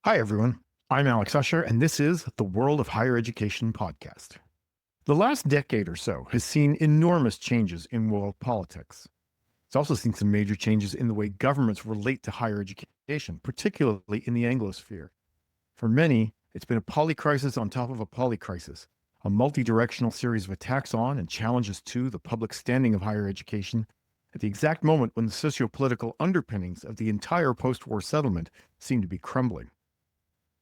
Hi, everyone. I'm Alex Usher, and this is the World of Higher Education podcast. The last decade or so has seen enormous changes in world politics. It's also seen some major changes in the way governments relate to higher education, particularly in the Anglosphere. For many, it's been a polycrisis on top of a polycrisis, a multi-directional series of attacks on and challenges to the public standing of higher education at the exact moment when the socio-political underpinnings of the entire post-war settlement seem to be crumbling.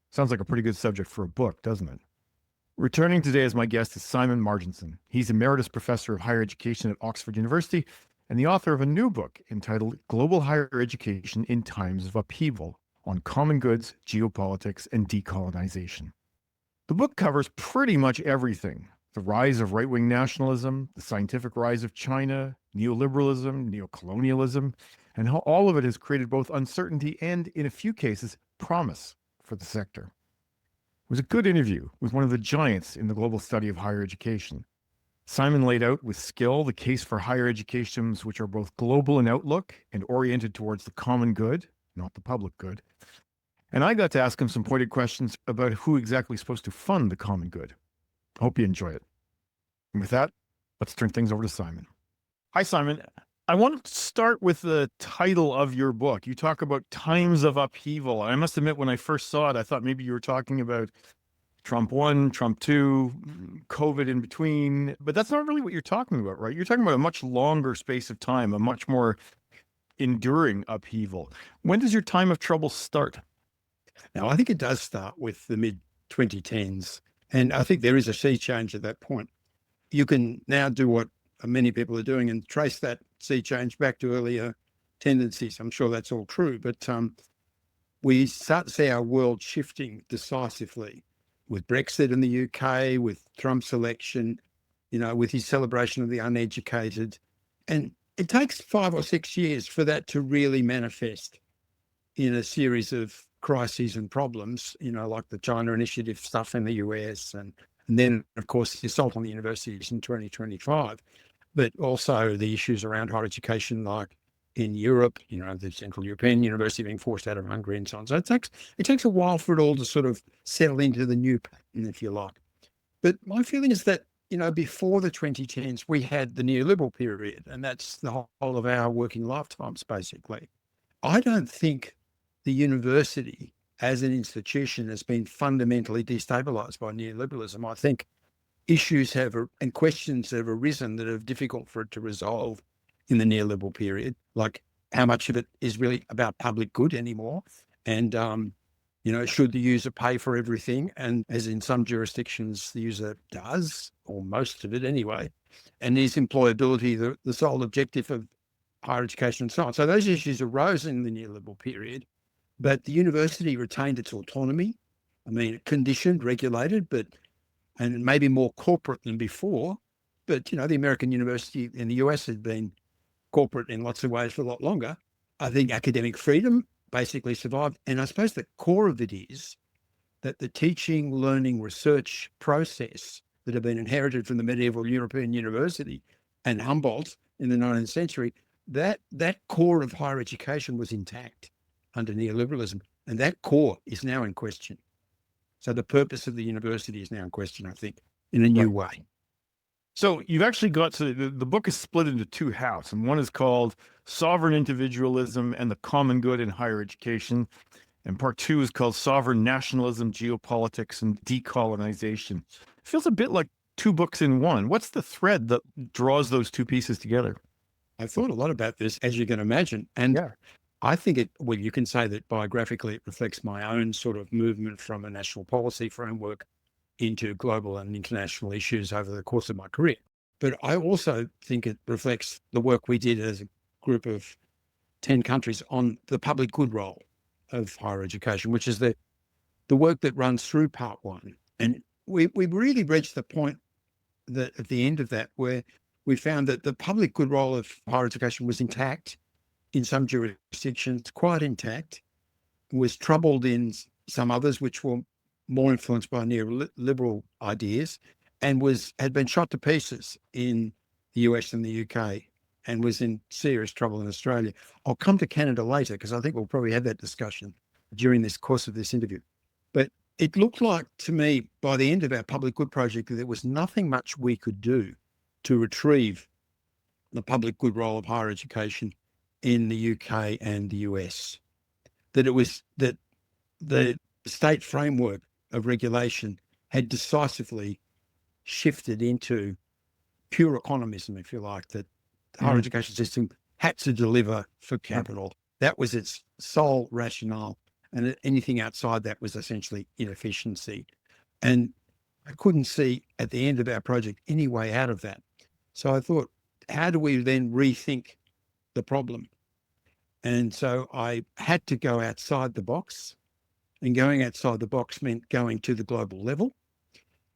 Sounds like a pretty good subject for a book, doesn't it? Returning today as my guest is Simon Marginson. He's Emeritus Professor of Higher Education at Oxford University and the author of a new book entitled Global Higher Education in Times of Upheaval on Common Goods, Geopolitics and Decolonization. The book covers pretty much everything: the rise of right-wing nationalism, the scientific rise of China, neoliberalism, neocolonialism, and how all of it has created both uncertainty and, in a few cases, promise for the sector. It was a good interview with one of the giants in the global study of higher education. Simon laid out with skill the case for higher educations which are both global in outlook and oriented towards the common good, not the public good. And I got to ask him some pointed questions about who exactly is supposed to fund the common good. I hope you enjoy it. And with that, let's turn things over to Simon. Hi, Simon. I want to start with the title of your book. You talk about times of upheaval. I must admit, when I first saw it, I thought maybe you were talking about Trump 1, Trump 2, COVID in between, but that's not really what you're talking about, right? You're talking about a much longer space of time, a much more enduring upheaval. When does your time of trouble start? Now, I think it does start with the mid-2010s, and I think there is a sea change at that point. You can now do what many people are doing and trace that sea change back to earlier tendencies. I'm sure that's all true, but we start to see our world shifting decisively with Brexit in the UK, with Trump's election, with his celebration of the uneducated. And it takes 5 or 6 years for that to really manifest in a series of crises and problems, like the China initiative stuff in the US. And then, of course, the assault on the universities in 2025, but also the issues around higher education, like in Europe, the Central European University being forced out of Hungary and so on. So it takes a while for it all to sort of settle into the new pattern, if you like. But my feeling is that, before the 2010s, we had the neoliberal period, and that's the whole of our working lifetimes, basically. I don't think the university as an institution has been fundamentally destabilized by neoliberalism. I think issues and questions have arisen that are difficult for it to resolve in the neoliberal period, like how much of it is really about public good anymore, and should the user pay for everything? And as in some jurisdictions, the user does, or most of it anyway. And is employability the sole objective of higher education and so on? So those issues arose in the neoliberal period, but the university retained its autonomy. I mean, conditioned, regulated, and maybe more corporate than before. But, the American university in the US had been corporate in lots of ways for a lot longer. I think academic freedom basically survived. And I suppose the core of it is that the teaching, learning, research process that had been inherited from the medieval European university and Humboldt in the 19th century, that core of higher education was intact under neoliberalism. And that core is now in question. So the purpose of the university is now in question, I think, in a new way. So you've actually got to, the book is split into two halves, and one is called Sovereign Individualism and the Common Good in Higher Education. And part 2 is called Sovereign Nationalism, Geopolitics and Decolonization. It feels a bit like 2 books in one. What's the thread that draws those 2 pieces together? I've thought a lot about this, as you can imagine. And yeah. I think you can say that biographically it reflects my own sort of movement from a national policy framework into global and international issues over the course of my career. But I also think it reflects the work we did as a group of 10 countries on the public good role of higher education, which is the work that runs through part 1. And we really reached the point that at the end of that where we found that the public good role of higher education was intact in some jurisdictions, quite intact, was troubled in some others which were more influenced by neoliberal ideas, and had been shot to pieces in the US and the UK, and was in serious trouble in Australia. I'll come to Canada later because I think we'll probably have that discussion during this course of this interview. But it looked like to me by the end of our public good project that there was nothing much we could do to retrieve the public good role of higher education in the UK and the US. That it was that the state framework of regulation had decisively shifted into pure economism, if you like, that the higher education system had to deliver for capital. That was its sole rationale. And anything outside that was essentially inefficiency. And I couldn't see at the end of our project any way out of that. So I thought, how do we then rethink the problem? And so I had to go outside the box. And going outside the box meant going to the global level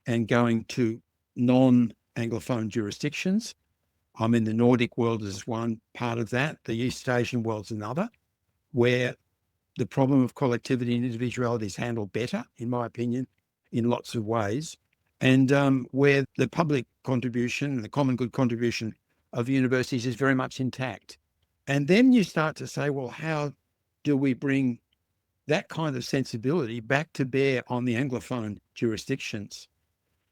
and going to non-Anglophone jurisdictions. I mean, the Nordic world is one part of that. The East Asian world's another, where the problem of collectivity and individuality is handled better, in my opinion, in lots of ways, and where the public contribution, the common good contribution of universities is very much intact. And then you start to say, well, how do we bring that kind of sensibility back to bear on the Anglophone jurisdictions?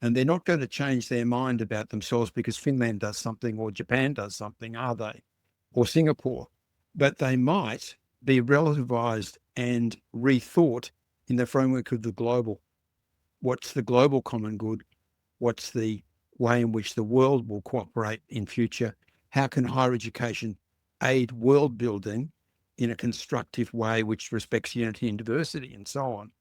And they're not going to change their mind about themselves because Finland does something or Japan does something, are they? Or Singapore. But they might be relativized and rethought in the framework of the global. What's the global common good? What's the way in which the world will cooperate in future? How can higher education aid world building in a constructive way which respects unity and diversity and so on?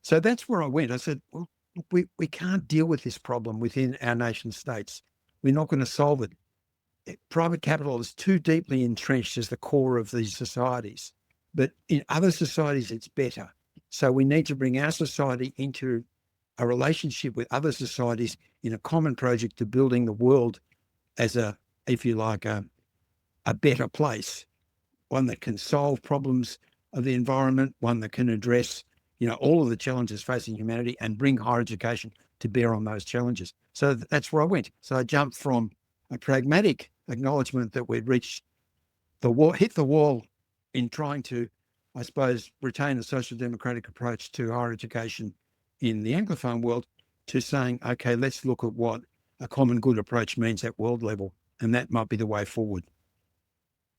So that's where I went. I said, well, we can't deal with this problem within our nation states. We're not going to solve it. Private capital is too deeply entrenched as the core of these societies. But in other societies, it's better. So we need to bring our society into a relationship with other societies in a common project to building the world as a, if you like, a better place, one that can solve problems of the environment, one that can address, all of the challenges facing humanity and bring higher education to bear on those challenges. So that's where I went. So I jumped from a pragmatic acknowledgement that we'd reached the wall, hit the wall in trying to, I suppose, retain a social democratic approach to higher education in the Anglophone world, to saying, okay, let's look at what a common good approach means at world level. And that might be the way forward.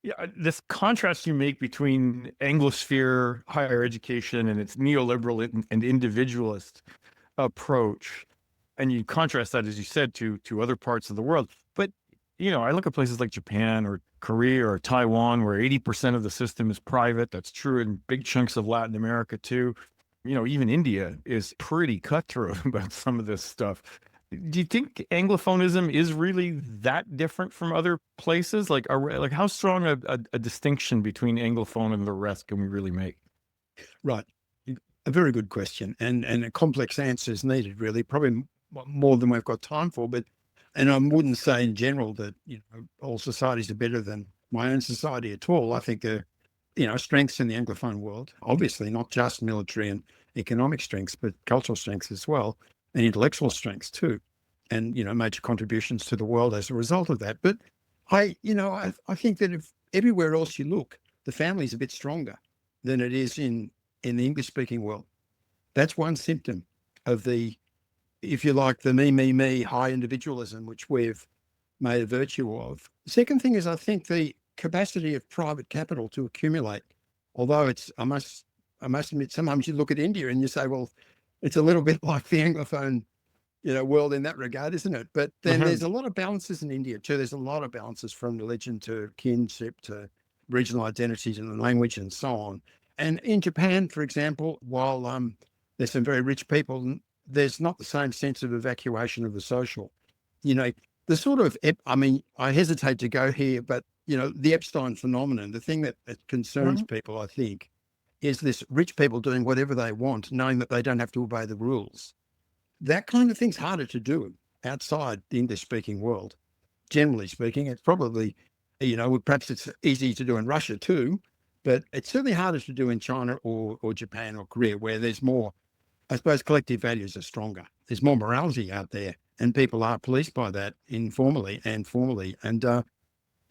Yeah, this contrast you make between Anglosphere higher education and its neoliberal and individualist approach, and you contrast that, as you said, to other parts of the world. But I look at places like Japan or Korea or Taiwan, where 80% of the system is private. That's true in big chunks of Latin America too. Even India is pretty cutthroat about some of this stuff. Do you think Anglophonism is really that different from other places? Like, how strong a distinction between Anglophone and the rest can we really make? Right. A very good question, and a complex answer is needed, really, probably more than we've got time for. And I wouldn't say in general that all societies are better than my own society at all. I think there are strengths in the Anglophone world, obviously not just military and economic strengths, but cultural strengths as well, and intellectual strengths too, and major contributions to the world as a result of that. But I think that if everywhere else you look, the family's a bit stronger than it is in the English-speaking world. That's one symptom of the, if you like, the me, high individualism, which we've made a virtue of. The second thing is, I think the capacity of private capital to accumulate, although it's, I must admit, sometimes you look at India and you say, well, it's a little bit like the Anglophone, world in that regard, isn't it? But then there's a lot of balances in India too. There's a lot of balances from religion to kinship to regional identities and language and so on. And in Japan, for example, while there's some very rich people, there's not the same sense of evacuation of the social. The sort of, I hesitate to go here, but, the Epstein phenomenon, the thing that concerns people, I think, is this rich people doing whatever they want, knowing that they don't have to obey the rules. That kind of thing's harder to do outside the English-speaking world. Generally speaking, it's probably, perhaps it's easy to do in Russia too, but it's certainly harder to do in China or Japan or Korea, where there's more, I suppose, collective values are stronger. There's more morality out there, and people are policed by that informally and formally. And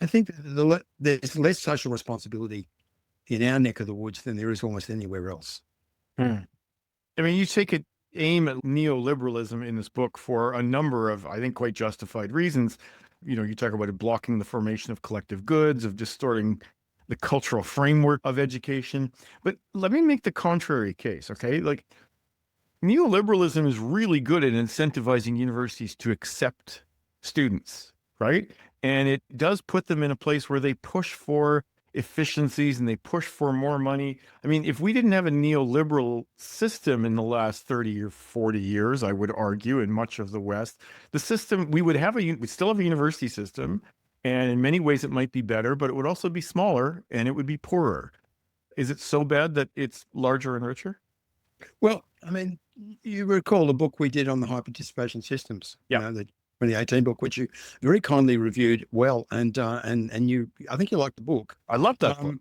I think there's less social responsibility in our neck of the woods than there is almost anywhere else. Hmm. I mean, you take it aim at neoliberalism in this book for a number of, I think, quite justified reasons. You talk about it blocking the formation of collective goods, of distorting the cultural framework of education. But let me make the contrary case, okay? Like, neoliberalism is really good at incentivizing universities to accept students, right? And it does put them in a place where they push for efficiencies and they push for more money. I mean, if we didn't have a neoliberal system in the last 30 or 40 years, I would argue, in much of the West, the system, we'd still have a university system. And in many ways, it might be better, but it would also be smaller and it would be poorer. Is it so bad that it's larger and richer? Well, I mean, you recall the book we did on the high participation systems, Yeah. the 2018 book, which you very kindly reviewed well, and I think you liked the book. I love that book.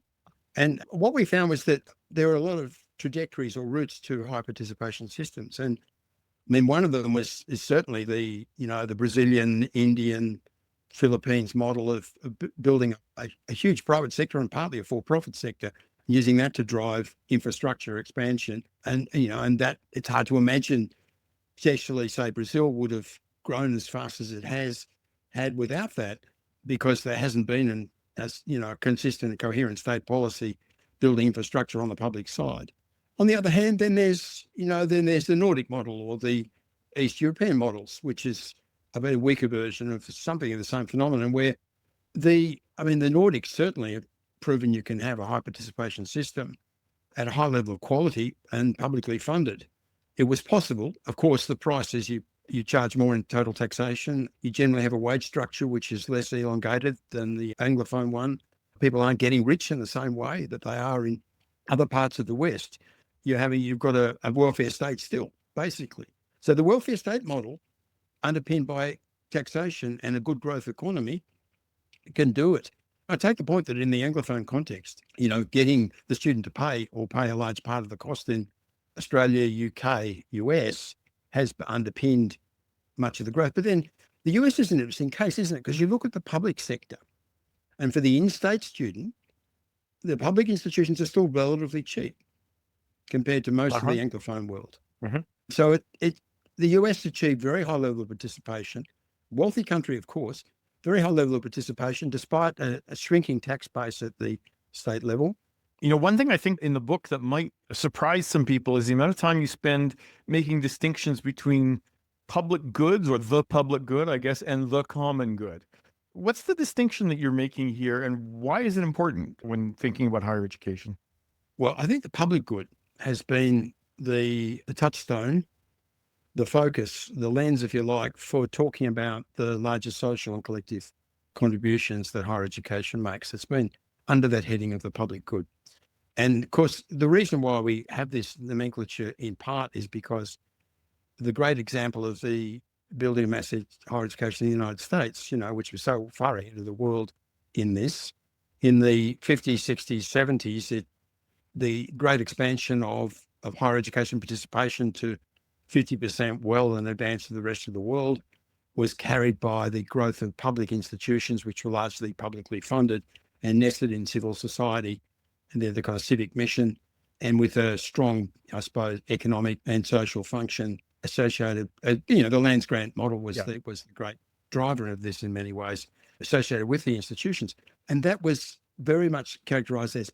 And what we found was that there are a lot of trajectories or routes to high participation systems, and I mean, one of them is certainly the Brazilian, Indian, Philippines model of building a huge private sector and partly a for-profit sector, using that to drive infrastructure expansion. And that it's hard to imagine, especially say Brazil would have grown as fast as it has had without that, because there hasn't been a consistent and coherent state policy building infrastructure on the public side. On the other hand, then there's the Nordic model or the East European models, which is a very weaker version of something of the same phenomenon, where the Nordics certainly have proven you can have a high participation system at a high level of quality and publicly funded. It was possible. Of course, the price is you charge more in total taxation. You generally have a wage structure which is less elongated than the Anglophone one. People aren't getting rich in the same way that they are in other parts of the West. You've got a welfare state still, basically. So the welfare state model, underpinned by taxation and a good growth economy, can do it. I take the point that in the Anglophone context, getting the student to pay a large part of the cost in Australia, UK, US has underpinned much of the growth. But then the US is an interesting case, isn't it? Because you look at the public sector, and for the in-state student, the public institutions are still relatively cheap compared to most of the Anglophone world. Mhm. So the US achieved very high level of participation, wealthy country, of course, very high level of participation, despite a shrinking tax base at the state level. One thing I think in the book that might surprise some people is the amount of time you spend making distinctions between public goods, or the public good, I guess, and the common good. What's the distinction that you're making here, and why is it important when thinking about higher education? Well, I think the public good has been the touchstone, the focus, the lens, if you like, for talking about the larger social and collective contributions that higher education makes. It's been under that heading of the public good. And of course, the reason why we have this nomenclature in part is because the great example of the building of massive higher education in the United States, which was so far ahead of the world in this, in the 50s, 60s, 70s, the great expansion of higher education participation to 50% well in advance of the rest of the world was carried by the growth of public institutions, which were largely publicly funded and nested in civil society, and they're the kind of civic mission, and with a strong, I suppose, economic and social function associated. The lands grant model was the great driver of this in many ways, associated with the institutions, and that was very much characterised as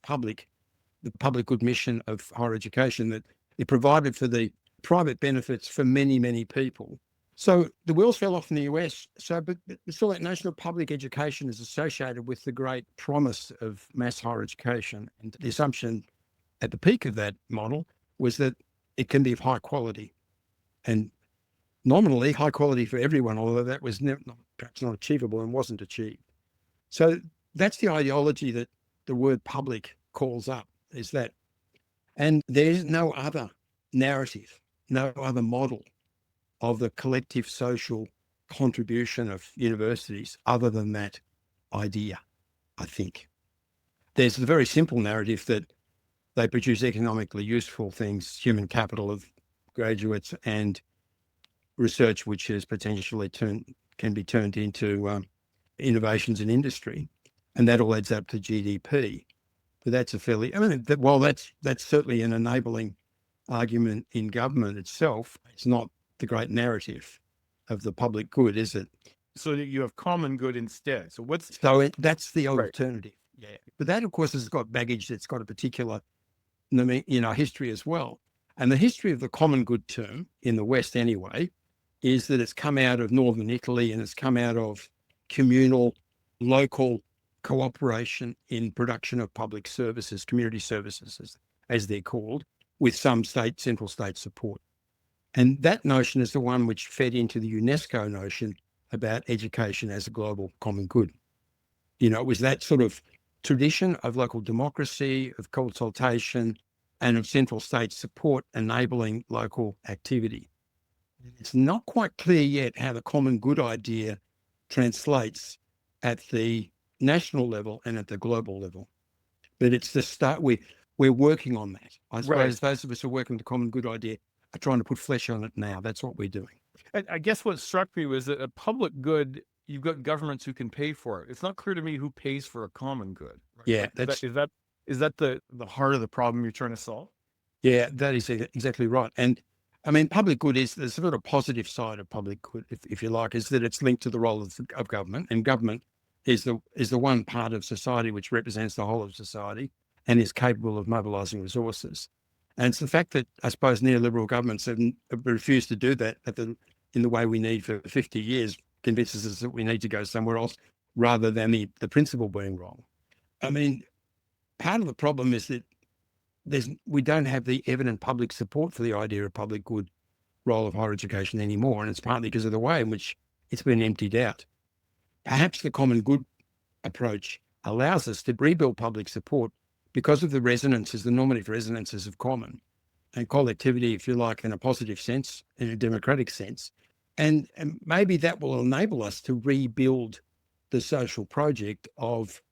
the public good mission of higher education, that it provided for the private benefits for many, many people. So the wheels fell off in the US. But still, that notion of public education is associated with the great promise of mass higher education. And the assumption at the peak of that model was that it can be of high quality, and nominally high quality for everyone, although that was perhaps not achievable and wasn't achieved. So that's the ideology that the word public calls up, is that. And there's no other narrative, no other model of the collective social contribution of universities other than that idea, I think. There's the very simple narrative that they produce economically useful things, human capital of graduates and research, which is potentially can be turned into innovations in industry, and that all adds up to GDP. But that's that's certainly an enabling argument in government itself. It's not the great narrative of the public good, is it? So that you have common good instead. So That's the right? alternative. Yeah. But that, of course, has got baggage that's got a particular, history as well. And the history of the common good term in the West anyway is that it's come out of Northern Italy and it's come out of communal, local cooperation in production of public services, community services, as they're called, with some central state support. And that notion is the one which fed into the UNESCO notion about education as a global common good. It was that sort of tradition of local democracy, of consultation, and of central state support enabling local activity. It's not quite clear yet how the common good idea translates at the national level and at the global level. But it's the start. We're working on that. I suppose those of us who are working with the common good idea are trying to put flesh on it now. That's what we're doing. I guess what struck me was that a public good, you've got governments who can pay for it. It's not clear to me who pays for a common good. Right? Yeah, is that the heart of the problem you're trying to solve? Yeah, that is exactly right. And I mean, public good is the sort of positive side of public good, if you like, is that it's linked to the role of government, and government is the one part of society which represents the whole of society and is capable of mobilising resources. And it's the fact that I suppose neoliberal governments have refused to do that in the way we need for 50 years convinces us that we need to go somewhere else rather than the principle being wrong. I mean, part of the problem is that we don't have the evident public support for the idea of public good role of higher education anymore, and it's partly because of the way in which it's been emptied out. Perhaps the common good approach allows us to rebuild public support because of the normative resonances of common and collectivity, if you like, in a positive sense, in a democratic sense. And maybe that will enable us to rebuild the social project of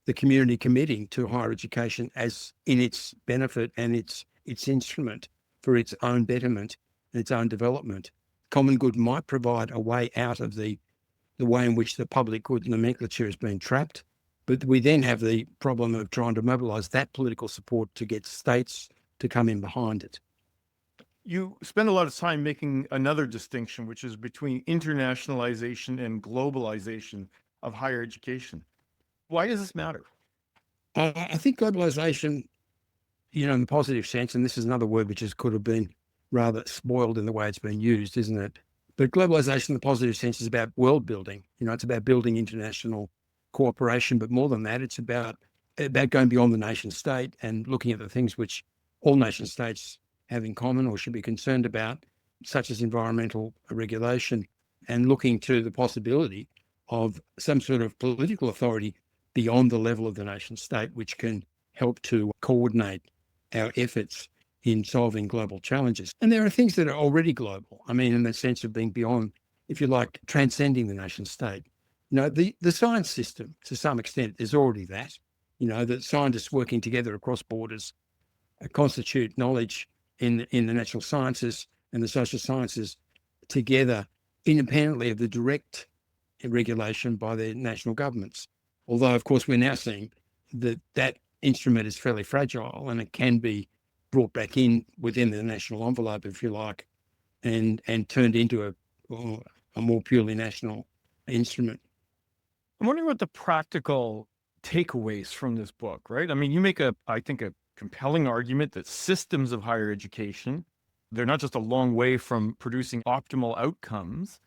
the community committing to higher education as in its benefit and its instrument for its own betterment and its own development. Common good might provide a way out of the way in which the public good nomenclature has been trapped. But we then have the problem of trying to mobilise that political support to get states to come in behind it. You spend a lot of time making another distinction, which is between internationalization and globalization of higher education. Why does this matter? I think globalisation, in the positive sense, and this is another word which could have been rather spoiled in the way it's been used, isn't it? But globalisation in the positive sense is about world building. It's about building international cooperation, but more than that, it's about going beyond the nation state and looking at the things which all nation states have in common or should be concerned about, such as environmental regulation, and looking to the possibility of some sort of political authority beyond the level of the nation state, which can help to coordinate our efforts in solving global challenges. And there are things that are already global. I mean, in the sense of being beyond, if you like, transcending the nation state. The science system, to some extent, is already that. That scientists working together across borders constitute knowledge in the natural sciences and the social sciences together, independently of the direct regulation by their national governments. Although, of course, we're now seeing that instrument is fairly fragile and it can be brought back in within the national envelope, if you like, and turned into a more purely national instrument. I'm wondering what the practical takeaways from this book, right? I mean, you make I think, a compelling argument that systems of higher education, they're not just a long way from producing optimal outcomes,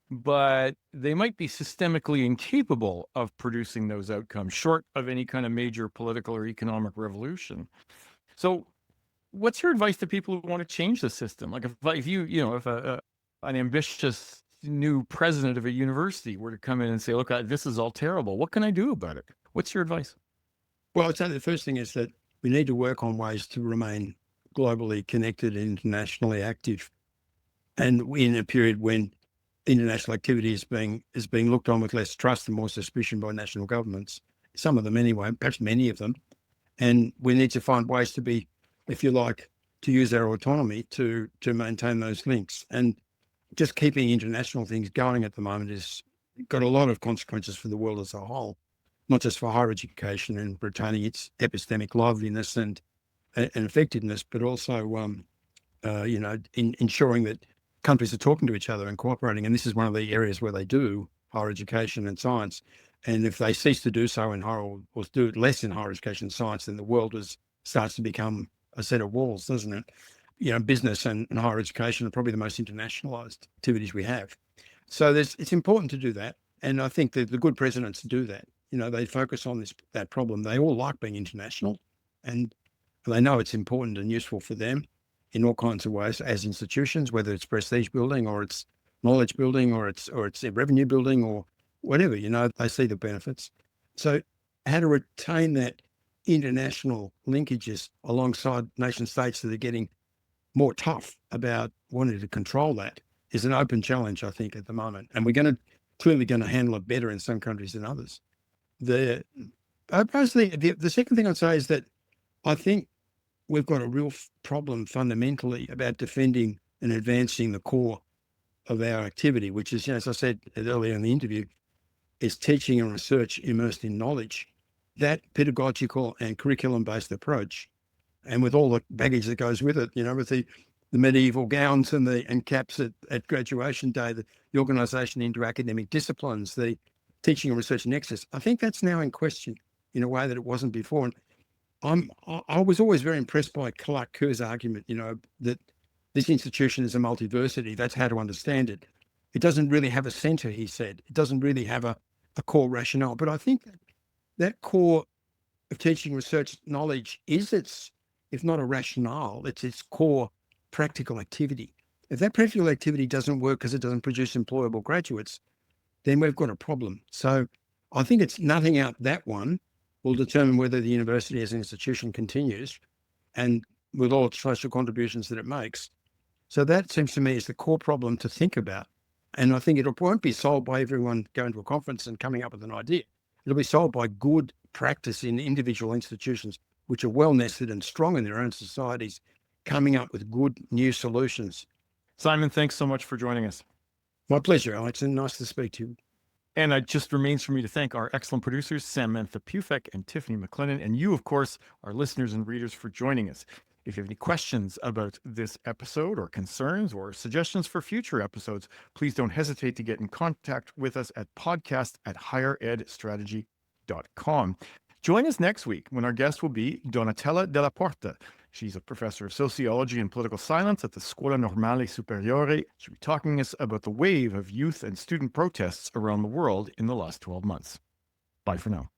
but they might be systemically incapable of producing those outcomes, short of any kind of major political or economic revolution. So what's your advice to people who want to change the system? Like if an ambitious new president of a university were to come in and say, look, this is all terrible, what can I do about it? What's your advice? Well, I'd say the first thing is that we need to work on ways to remain globally connected and internationally active. And in a period when international activity is being looked on with less trust and more suspicion by national governments, some of them anyway, perhaps many of them. And we need to find ways to be, if you like, to use our autonomy to maintain those links. And just keeping international things going at the moment has got a lot of consequences for the world as a whole, not just for higher education and retaining its epistemic liveliness and effectiveness, but also in ensuring that countries are talking to each other and cooperating. And this is one of the areas where they do higher education and science. And if they cease to do so in higher or do it less in higher education and science, then the world starts to become a set of walls, doesn't it? Business and higher education are probably the most internationalized activities we have. So it's important to do that. And I think that the good presidents do that. They focus on that problem. They all like being international, and they know it's important and useful for them in all kinds of ways as institutions, whether it's prestige building or it's knowledge building or it's revenue building or whatever. They see the benefits. So how to retain that international linkages alongside nation states that are getting more tough about wanting to control that is an open challenge, I think, at the moment. And we're clearly going to handle it better in some countries than others. The second thing I'd say is that I think we've got a real problem fundamentally about defending and advancing the core of our activity, which is, as I said earlier in the interview, is teaching and research immersed in knowledge. That pedagogical and curriculum-based approach, and with all the baggage that goes with it, with the medieval gowns and caps at graduation day, the organisation into academic disciplines, the teaching and research nexus, I think that's now in question in a way that it wasn't before. And I was always very impressed by Clark Kerr's argument, that this institution is a multiversity. That's how to understand it. It doesn't really have a centre, he said. It doesn't really have a core rationale. But I think that core of teaching, research, knowledge is if not a rationale, it's its core practical activity. If that practical activity doesn't work because it doesn't produce employable graduates, then we've got a problem. So I think it's nothing out that one will determine whether the university as an institution continues and with all its social contributions that it makes. So that seems to me is the core problem to think about. And I think it won't be solved by everyone going to a conference and coming up with an idea. It'll be solved by good practice in individual institutions, which are well nested and strong in their own societies, coming up with good new solutions. Simon, thanks so much for joining us. My pleasure, Alex, and nice to speak to you. And it just remains for me to thank our excellent producers, Samantha Pufek and Tiffany McLennan, and you, of course, our listeners and readers, for joining us. If you have any questions about this episode or concerns or suggestions for future episodes, please don't hesitate to get in contact with us at podcast@higheredstrategy.com. Join us next week when our guest will be Donatella Della Porta. She's a professor of sociology and political science at the Scuola Normale Superiore. She'll be talking to us about the wave of youth and student protests around the world in the last 12 months. Bye for now.